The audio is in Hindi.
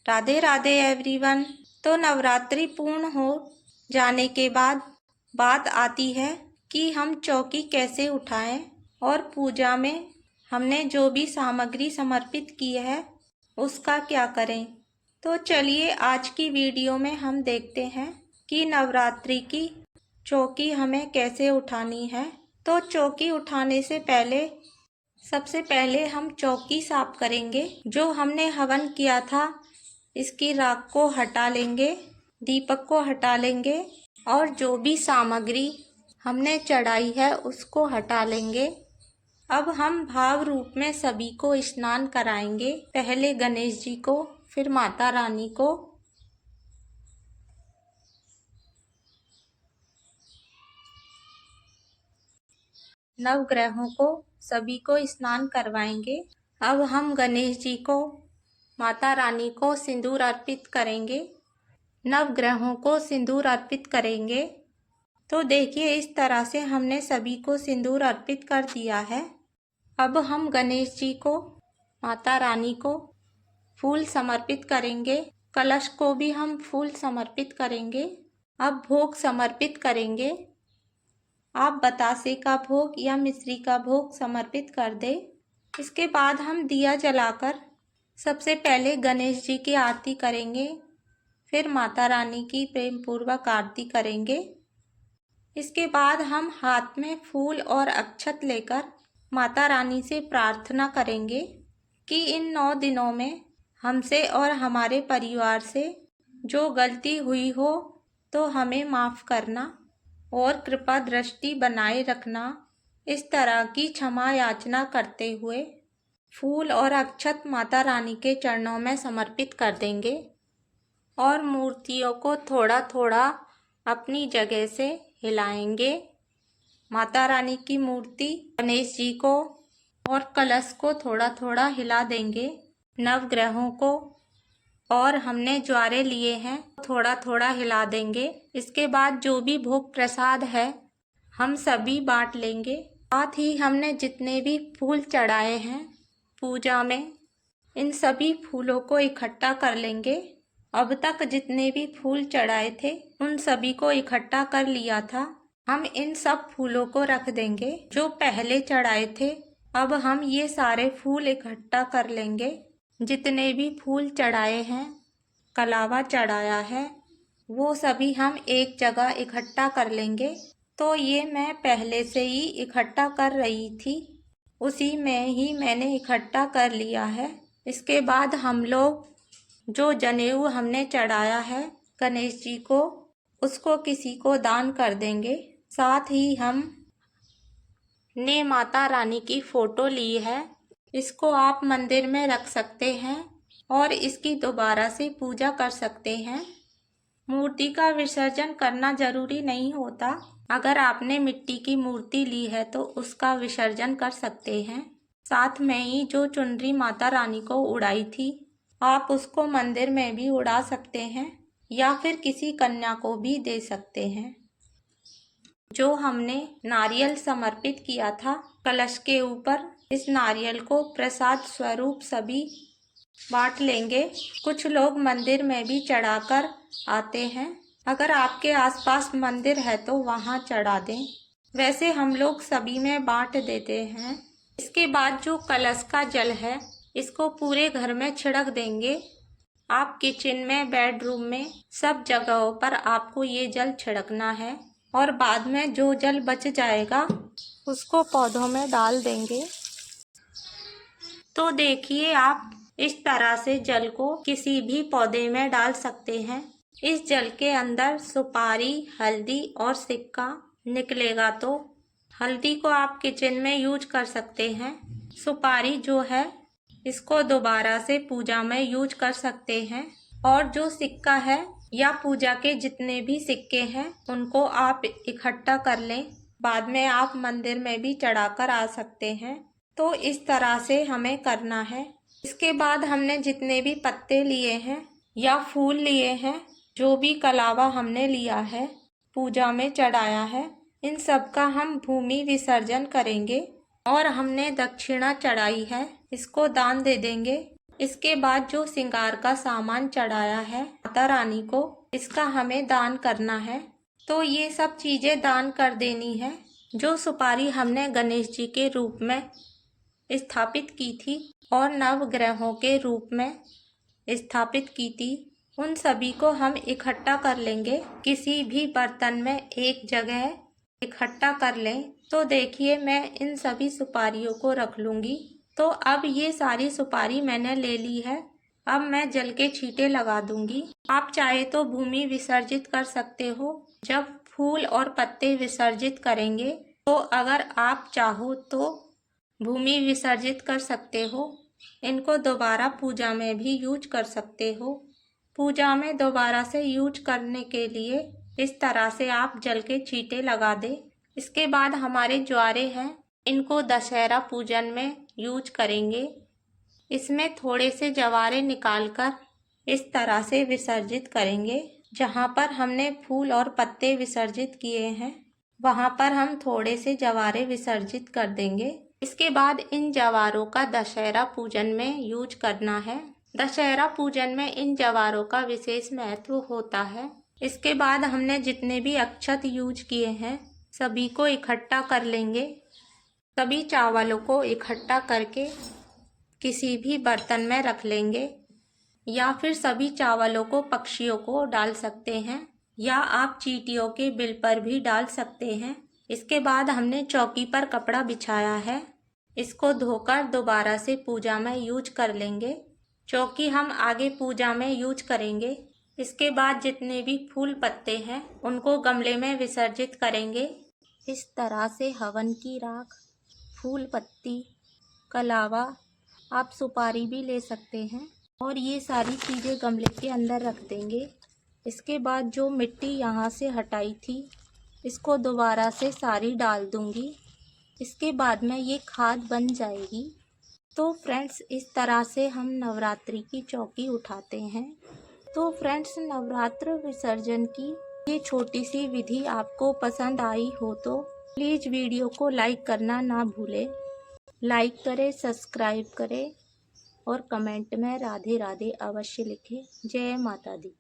राधे राधे एवरीवन। तो नवरात्रि पूर्ण हो जाने के बाद बात आती है कि हम चौकी कैसे उठाएं और पूजा में हमने जो भी सामग्री समर्पित की है उसका क्या करें। तो चलिए आज की वीडियो में हम देखते हैं कि नवरात्रि की चौकी हमें कैसे उठानी है। तो चौकी उठाने से पहले सबसे पहले हम चौकी साफ करेंगे। जो हमने हवन किया था इसकी राख को हटा लेंगे, दीपक को हटा लेंगे और जो भी सामग्री हमने चढ़ाई है उसको हटा लेंगे। अब हम भाव रूप में सभी को स्नान कराएंगे। पहले गणेश जी को, फिर माता रानी को, नवग्रहों को, सभी को स्नान करवाएंगे। अब हम गणेश जी को, माता रानी को सिंदूर अर्पित करेंगे, नवग्रहों को सिंदूर अर्पित करेंगे। तो देखिए इस तरह से हमने सभी को सिंदूर अर्पित कर दिया है। अब हम गणेश जी को, माता रानी को फूल समर्पित करेंगे, कलश को भी हम फूल समर्पित करेंगे। अब भोग समर्पित करेंगे। आप बतासे का भोग या मिश्री का भोग समर्पित कर दे। इसके बाद हम दिया जलाकर सबसे पहले गणेश जी की आरती करेंगे, फिर माता रानी की प्रेम पूर्वक आरती करेंगे। इसके बाद हम हाथ में फूल और अक्षत लेकर माता रानी से प्रार्थना करेंगे कि इन 9 दिनों में हमसे और हमारे परिवार से जो गलती हुई हो तो हमें माफ़ करना और कृपा दृष्टि बनाए रखना। इस तरह की क्षमा याचना करते हुए फूल और अक्षत माता रानी के चरणों में समर्पित कर देंगे और मूर्तियों को थोड़ा थोड़ा अपनी जगह से हिलाएंगे। माता रानी की मूर्ति, गणेश जी को और कलश को थोड़ा थोड़ा हिला देंगे। नवग्रहों को और हमने ज्वारे लिए हैं थोड़ा थोड़ा हिला देंगे। इसके बाद जो भी भोग प्रसाद है हम सभी बांट लेंगे। साथ ही हमने जितने भी फूल चढ़ाए हैं पूजा में, इन सभी फूलों को इकट्ठा कर लेंगे। अब तक जितने भी फूल चढ़ाए थे उन सभी को इकट्ठा कर लिया था। हम इन सब फूलों को रख देंगे जो पहले चढ़ाए थे। अब हम ये सारे फूल इकट्ठा कर लेंगे। जितने भी फूल चढ़ाए हैं, कलावा चढ़ाया है, वो सभी हम एक जगह इकट्ठा कर लेंगे। तो ये मैं पहले से ही इकट्ठा कर रही थी, उसी में ही मैंने इकट्ठा कर लिया है। इसके बाद हम लोग जो जनेऊ हमने चढ़ाया है गणेश जी को, उसको किसी को दान कर देंगे। साथ ही हम ने माता रानी की फ़ोटो ली है, इसको आप मंदिर में रख सकते हैं और इसकी दोबारा से पूजा कर सकते हैं। मूर्ति का विसर्जन करना ज़रूरी नहीं होता। अगर आपने मिट्टी की मूर्ति ली है तो उसका विसर्जन कर सकते हैं। साथ में ही जो चुनरी माता रानी को उड़ाई थी आप उसको मंदिर में भी उड़ा सकते हैं या फिर किसी कन्या को भी दे सकते हैं। जो हमने नारियल समर्पित किया था कलश के ऊपर, इस नारियल को प्रसाद स्वरूप सभी बांट लेंगे। कुछ लोग मंदिर में भी चढ़ाकर आते हैं। अगर आपके आसपास मंदिर है तो वहाँ चढ़ा दें, वैसे हम लोग सभी में बांट देते हैं। इसके बाद जो कलश का जल है इसको पूरे घर में छिड़क देंगे। आप किचन में, बेडरूम में, सब जगहों पर आपको ये जल छिड़कना है और बाद में जो जल बच जाएगा उसको पौधों में डाल देंगे। तो देखिए आप इस तरह से जल को किसी भी पौधे में डाल सकते हैं। इस जल के अंदर सुपारी, हल्दी और सिक्का निकलेगा। तो हल्दी को आप किचन में यूज कर सकते हैं। सुपारी जो है इसको दोबारा से पूजा में यूज कर सकते हैं और जो सिक्का है या पूजा के जितने भी सिक्के हैं उनको आप इकट्ठा कर लें, बाद में आप मंदिर में भी चढ़ाकर आ सकते हैं। तो इस तरह से हमें करना है। इसके बाद हमने जितने भी पत्ते लिए हैं या फूल लिए हैं, जो भी कलावा हमने लिया है पूजा में चढ़ाया है, इन सब का हम भूमि विसर्जन करेंगे। और हमने दक्षिणा चढ़ाई है इसको दान दे देंगे। इसके बाद जो श्रृंगार का सामान चढ़ाया है माता रानी को, इसका हमें दान करना है। तो ये सब चीज़ें दान कर देनी है। जो सुपारी हमने गणेश जी के रूप में स्थापित की थी और नवग्रहों के रूप में स्थापित की थी, उन सभी को हम इकट्ठा कर लेंगे। किसी भी बर्तन में एक जगह इकट्ठा कर लें। तो देखिए, मैं इन सभी सुपारियों को रख लूँगी। तो अब ये सारी सुपारी मैंने ले ली है। अब मैं जल के छींटे लगा दूंगी। आप चाहे तो भूमि विसर्जित कर सकते हो। जब फूल और पत्ते विसर्जित करेंगे तो अगर आप चाहो तो भूमि विसर्जित कर सकते हो। इनको दोबारा पूजा में भी यूज कर सकते हो। पूजा में दोबारा से यूज करने के लिए इस तरह से आप जल के छींटे लगा दें। इसके बाद हमारे ज्वारे हैं, इनको दशहरा पूजन में यूज करेंगे। इसमें थोड़े से जवारे निकालकर इस तरह से विसर्जित करेंगे। जहाँ पर हमने फूल और पत्ते विसर्जित किए हैं वहाँ पर हम थोड़े से जवारे विसर्जित कर देंगे। इसके बाद इन जवारों का दशहरा पूजन में यूज करना है। दशहरा पूजन में इन जवारों का विशेष महत्व होता है। इसके बाद हमने जितने भी अक्षत यूज किए हैं सभी को इकट्ठा कर लेंगे। सभी चावलों को इकट्ठा करके किसी भी बर्तन में रख लेंगे, या फिर सभी चावलों को पक्षियों को डाल सकते हैं, या आप चींटियों के बिल पर भी डाल सकते हैं। इसके बाद हमने चौकी पर कपड़ा बिछाया है, इसको धोकर दोबारा से पूजा में यूज कर लेंगे। चौकी हम आगे पूजा में यूज करेंगे। इसके बाद जितने भी फूल पत्ते हैं उनको गमले में विसर्जित करेंगे। इस तरह से हवन की राख, फूल पत्ती के अलावा आप सुपारी भी ले सकते हैं और ये सारी चीज़ें गमले के अंदर रख देंगे। इसके बाद जो मिट्टी यहाँ से हटाई थी इसको दोबारा से सारी डाल दूँगी। इसके बाद में ये खाद बन जाएगी। तो फ्रेंड्स, इस तरह से हम नवरात्रि की चौकी उठाते हैं। तो फ्रेंड्स, नवरात्र विसर्जन की ये छोटी सी विधि आपको पसंद आई हो तो प्लीज़ वीडियो को लाइक करना ना भूलें। लाइक करें, सब्सक्राइब करें और कमेंट में राधे राधे अवश्य लिखें। जय माता दी।